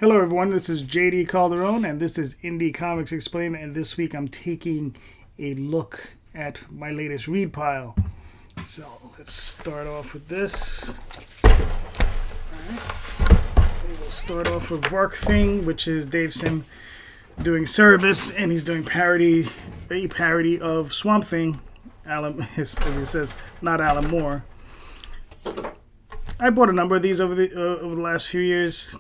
Hello everyone, this is JD Calderon and this is Indie Comics Explained, and this week I'm taking a look at my latest read pile. So let's start off with this. Alright. We'll start off with Vark Thing, which is Dave Sim doing Cerebus, and he's doing a parody of Swamp Thing, Alan, as he says, not Alan Moore. I bought a number of these over the last few years.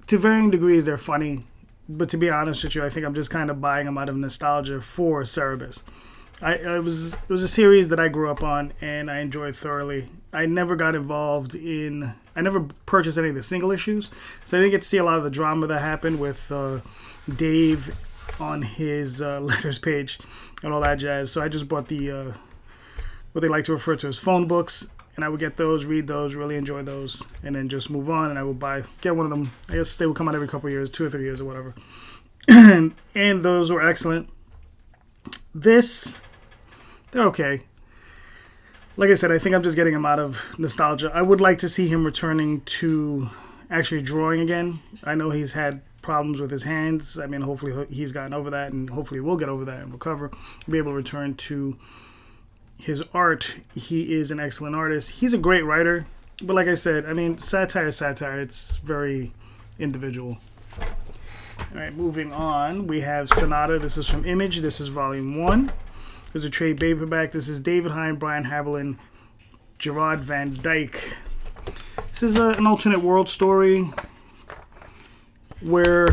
To varying degrees, they're funny, but to be honest with you, I think I'm just kind of buying them out of nostalgia for Cerebus. It was a series that I grew up on, and I enjoyed thoroughly. I never purchased any of the single issues, so I didn't get to see a lot of the drama that happened with Dave on his letters page and all that jazz. So I just bought the what they like to refer to as phone books, and I would get those, read those, really enjoy those, and then just move on. And I would get one of them. I guess they would come out every couple of years, 2 or 3 years or whatever. and those were excellent. They're okay. Like I said, I think I'm just getting him out of nostalgia. I would like to see him returning to actually drawing again. I know he's had problems with his hands. I mean, hopefully he's gotten over that, and hopefully we'll get over that and recover. Be able to return to his art. He is an excellent artist. He's a great writer, but like I said, I mean, satire. It's very individual. All right, moving on. We have Sanada. This is from Image. This is volume 1. There's a trade paperback. This is David Hein, Brian Haberlin, Gerard Van Dyke. This is an alternate world story where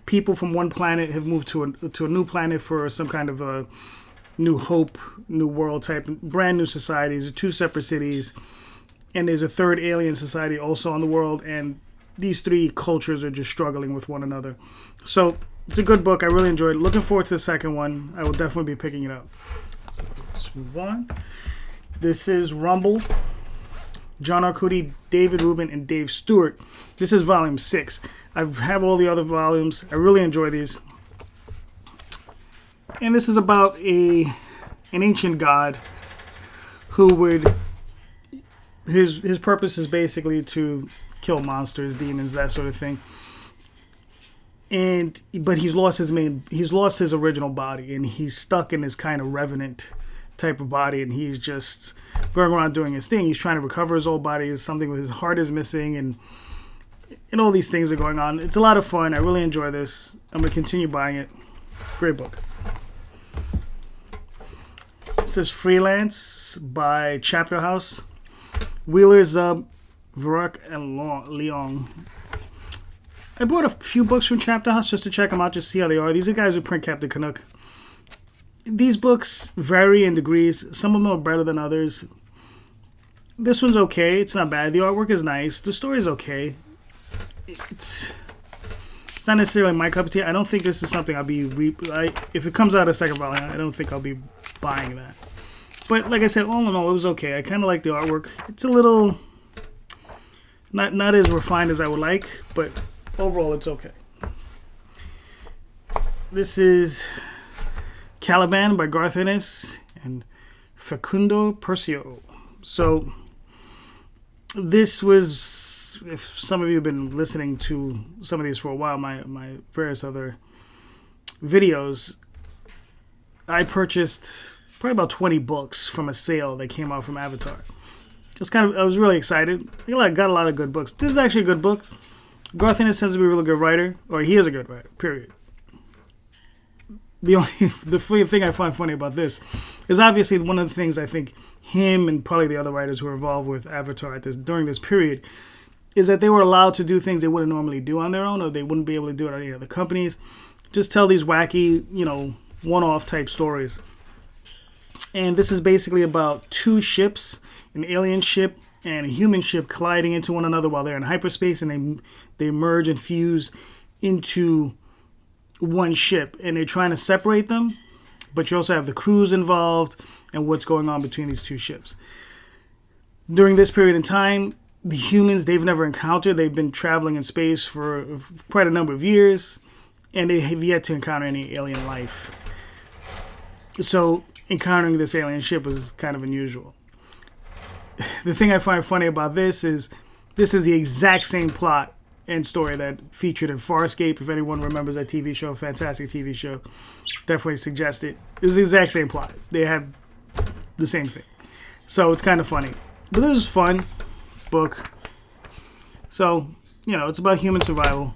people from one planet have moved to a new planet for some kind of a new hope, new world type, brand new societies, 2 separate cities, and there's a third alien society also on the world, and these 3 cultures are just struggling with one another. So it's a good book. I really enjoyed it. Looking forward to the second one. I will definitely be picking it up. So let's move on. This is Rumble. John Arcudi, David Rubin, and Dave Stewart. This is volume 6. I have all the other volumes. I really enjoy these. And this is about an ancient god who would his purpose is basically to kill monsters, demons, that sort of thing. But he's lost his original body, and he's stuck in this kind of revenant type of body, and he's just going around doing his thing. He's trying to recover his old body. Something with his heart is missing, and all these things are going on. It's a lot of fun. I really enjoy this. I'm going to continue buying it. Great book. This is Freelance by Chapter House. Wheeler, Zub, Varuk, and Leong. I bought a few books from Chapter House just to check them out, just see how they are. These are guys who print Captain Canuck. These books vary in degrees. Some of them are better than others. This one's okay. It's not bad. The artwork is nice. The story's okay. It's not necessarily my cup of tea. I don't think this is something I'll be... if it comes out a second volume, I don't think I'll be buying that. But like I said, all in all, it was okay. I kind of like the artwork. It's a little... Not as refined as I would like, but overall, it's okay. This is Caliban by Garth Ennis and Facundo Percio. So this was, if some of you have been listening to some of these for a while, my various other videos, I purchased probably about 20 books from a sale that came out from Avatar. I was really excited. I got a lot of good books. This is actually a good book. Garth Ennis tends to be a really good writer, or he is a good writer, period. The funny thing I find funny about this is obviously one of the things I think him and probably the other writers who are involved with Avatar during this period is that they were allowed to do things they wouldn't normally do on their own, or they wouldn't be able to do it on any other companies. Just tell these wacky, one-off type stories. And this is basically about 2 ships, an alien ship and a human ship colliding into one another while they're in hyperspace, and they merge and fuse into one ship, and they're trying to separate them, but you also have the crews involved and what's going on between these 2 ships. During this period in time, the humans they've never encountered, they've been traveling in space for quite a number of years, and they have yet to encounter any alien life. So encountering this alien ship was kind of unusual. The thing I find funny about this is This is the exact same plot and story that featured in Farscape. If anyone remembers that TV show, fantastic TV show, definitely suggest it. It's the exact same plot. They have the same thing. So it's kind of funny. But this is fun book. So, it's about human survival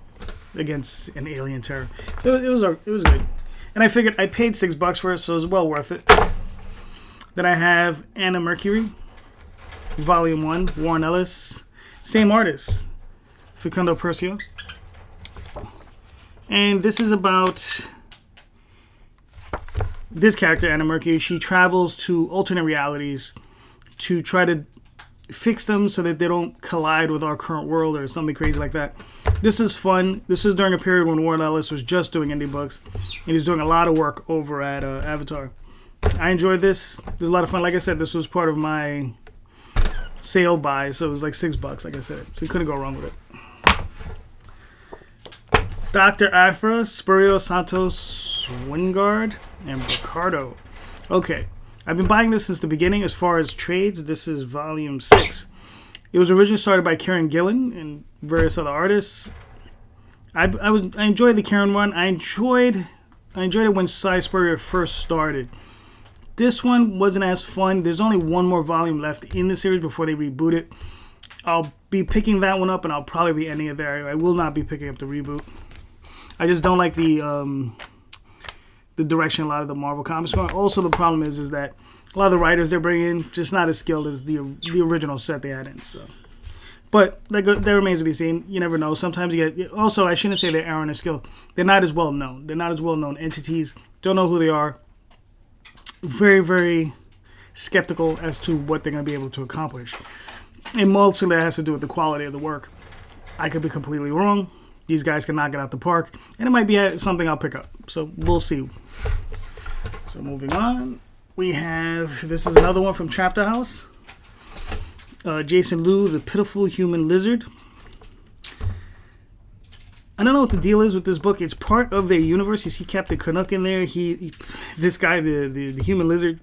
against an alien terror. So it was good. And I figured I paid $6 for it, so it was well worth it. Then I have Anna Mercury, Volume 1, Warren Ellis. Same artist, Facundo Percio. And this is about this character, Anna Mercury. She travels to alternate realities to try to fix them so that they don't collide with our current world or something crazy like that. This is fun. This is during a period when Warren Ellis was just doing indie books, and he's doing a lot of work over at Avatar. I enjoyed this. There's a lot of fun. Like I said, this was part of my sale buy, so it was like $6, like I said. So you couldn't go wrong with it. Dr. Afra, Spurrier Santos, Wingard, and Ricardo. Okay, I've been buying this since the beginning. As far as trades, this is volume 6. It was originally started by Kieran Gillen and various other artists. I enjoyed the Kieran run. I enjoyed it when Cy Spurrier first started. This one wasn't as fun. There's only one more volume left in the series before they reboot it. I'll be picking that one up, and I'll probably be ending it there. I will not be picking up the reboot. I just don't like the direction a lot of the Marvel comics going. Also, the problem is that a lot of the writers they're bringing in just not as skilled as the original set they had in. So, but that remains to be seen. You never know. Sometimes you get. Also, I shouldn't say they aren't as skilled. They're not as well known. They're not as well known entities. Don't know who they are. Very, very skeptical as to what they're going to be able to accomplish. And mostly that has to do with the quality of the work. I could be completely wrong. These guys can knock it out the park. And it might be something I'll pick up. So we'll see. So moving on. We have, this is another one from Chapter House. Jason Liu, The Pitiful Human Lizard. I don't know what the deal is with this book. It's part of their universe. You see Captain Canuck in there. This guy, the human lizard,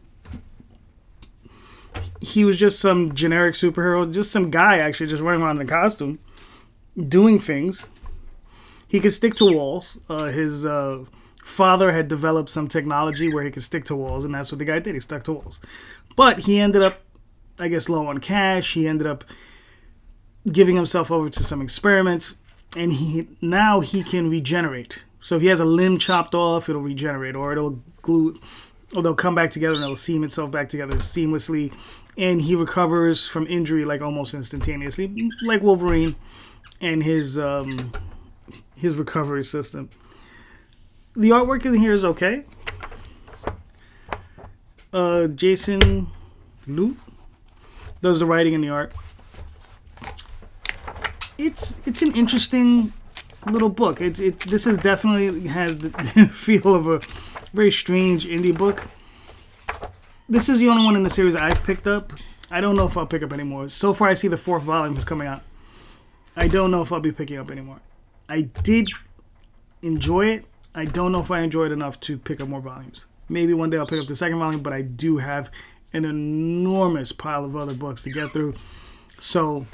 he was just some generic superhero. Just some guy, actually, just running around in a costume, doing things. He could stick to walls. His father had developed some technology where he could stick to walls, and that's what the guy did. He stuck to walls. But he ended up, I guess, low on cash. He ended up giving himself over to some experiments, and now he can regenerate. So if he has a limb chopped off, it'll regenerate, or they'll come back together and it'll seam itself back together seamlessly, and he recovers from injury like almost instantaneously, like Wolverine and his recovery system. The artwork in here is okay. Jason Liu does the writing and the art. It's an interesting little book. This is definitely has the feel of a very strange indie book. This is the only one in the series I've picked up. I don't know if I'll pick up anymore. So far, I see the 4th volume is coming out. I don't know if I'll be picking up anymore. I did enjoy it. I don't know if I enjoyed it enough to pick up more volumes. Maybe one day I'll pick up the 2nd volume, but I do have an enormous pile of other books to get through. So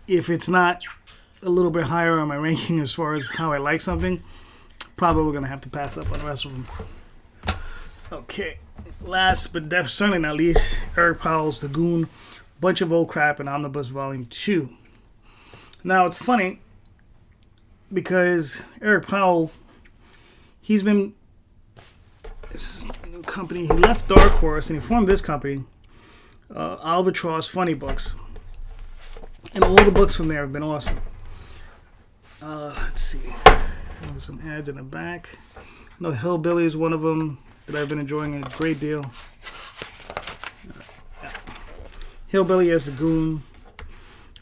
if it's not a little bit higher on my ranking as far as how I like something, probably going to have to pass up on the rest of them. Okay. Last but certainly not least, Eric Powell's The Goon, Bunch of Old Crap, and Omnibus Volume 2. Now, it's funny because Eric Powell, he's been, this is a new company, he left Dark Horse and he formed this company, Albatross Funny Books. And all the books from there have been awesome. Let's see. There's some ads in the back. I know Hillbilly is one of them that I've been enjoying a great deal. Yeah. Hillbilly has The Goon.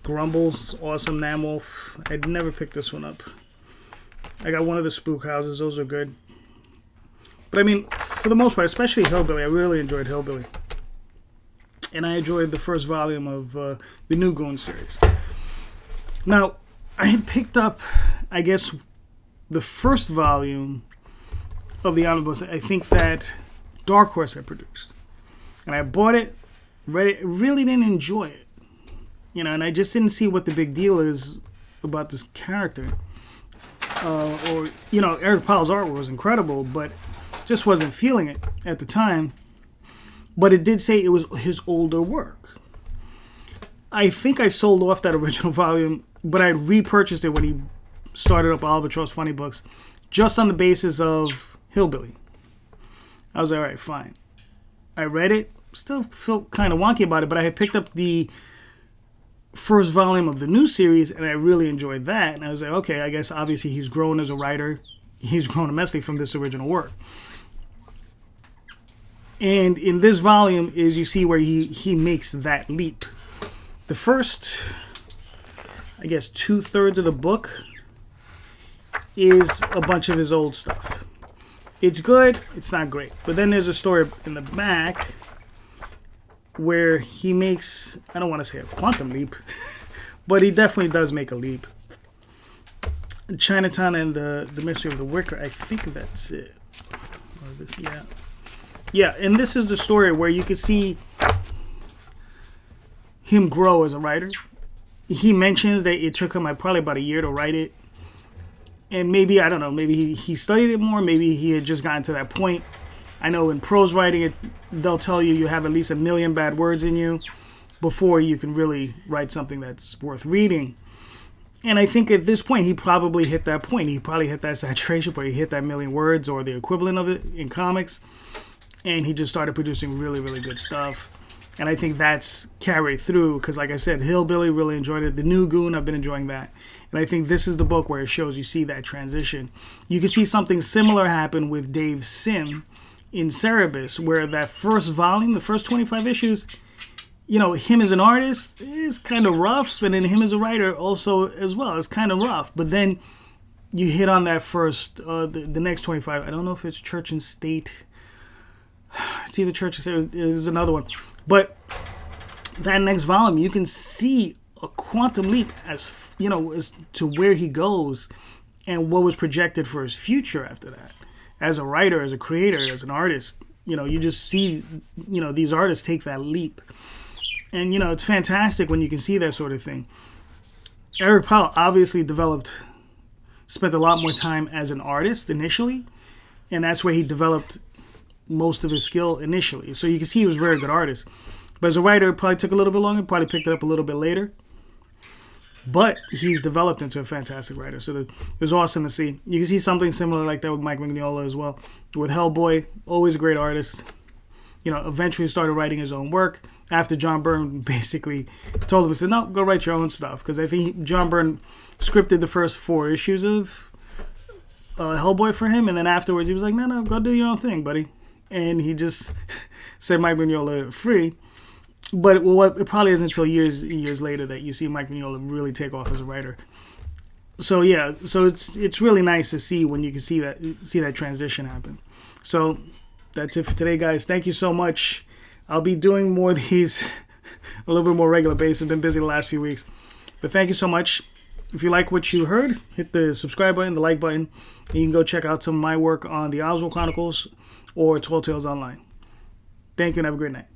Grumble's awesome. Namwolf. I'd never picked this one up. I got one of the Spook Houses. Those are good. But I mean, for the most part, especially Hillbilly, I really enjoyed Hillbilly. And I enjoyed the first volume of the new Goon series. Now, I had picked up, I guess, the first volume of the omnibus. I think that Dark Horse had produced. And I bought it, read it, really didn't enjoy it. and I just didn't see what the big deal is about this character. Eric Powell's artwork was incredible, but just wasn't feeling it at the time. But it did say it was his older work. I think I sold off that original volume, but I repurchased it when he started up Albatross Funny Books, just on the basis of Hillbilly. I was like, all right, fine. I read it, still felt kind of wonky about it, but I had picked up the first volume of the new series, and I really enjoyed that. And I was like, okay, I guess obviously he's grown as a writer. He's grown immensely from this original work. And in this volume is you see where he makes that leap. The first, I guess, 2/3 of the book is a bunch of his old stuff. It's good, it's not great. But then there's a story in the back where he makes, I don't want to say a quantum leap, but he definitely does make a leap. Chinatown and the Mystery of the Wicker, I think that's it. Or this, yeah. Yeah, and this is the story where you can see him grow as a writer. He mentions that it took him probably about a year to write it. And maybe, I don't know, maybe he studied it more. Maybe he had just gotten to that point. I know in prose writing, they'll tell you have at least 1 million bad words in you before you can really write something that's worth reading. And I think at this point, he probably hit that point. He probably hit that saturation point. He hit that 1 million words or the equivalent of it in comics. And he just started producing really, really good stuff. And I think that's carried through because, like I said, Hillbilly really enjoyed it. The new Goon, I've been enjoying that. And I think this is the book where it shows you see that transition. You can see something similar happen with Dave Sim in Cerebus, where that first volume, the first 25 issues, him as an artist is kind of rough. And then him as a writer also as well is kind of rough. But then you hit on that first, the next 25. I don't know if it's Church and State. It's either Church and State. It was another one. But that next volume, you can see a quantum leap as to where he goes and what was projected for his future after that. As a writer, as a creator, as an artist, you just see, these artists take that leap. And, it's fantastic when you can see that sort of thing. Eric Powell obviously spent a lot more time as an artist initially, and that's where he developed most of his skill initially. So you can see he was a very good artist. But as a writer, it probably took a little bit longer, probably picked it up a little bit later. But he's developed into a fantastic writer. So it was awesome to see. You can see something similar like that with Mike Mignola as well. With Hellboy, always a great artist. Eventually started writing his own work after John Byrne basically told him, said, no, go write your own stuff. Because I think John Byrne scripted the first 4 issues of Hellboy for him. And then afterwards he was like, no, go do your own thing, buddy. And he just set Mike Mignola free. But it probably isn't until years later that you see Mike Mignola really take off as a writer. So yeah, it's really nice to see when you can see that transition happen. So that's it for today, guys. Thank you so much. I'll be doing more of these a little bit more regular basis. I've been busy the last few weeks. But thank you so much. If you like what you heard, hit the subscribe button, the like button, and you can go check out some of my work on the Oswald Chronicles or Tall Tales Online. Thank you and have a great night.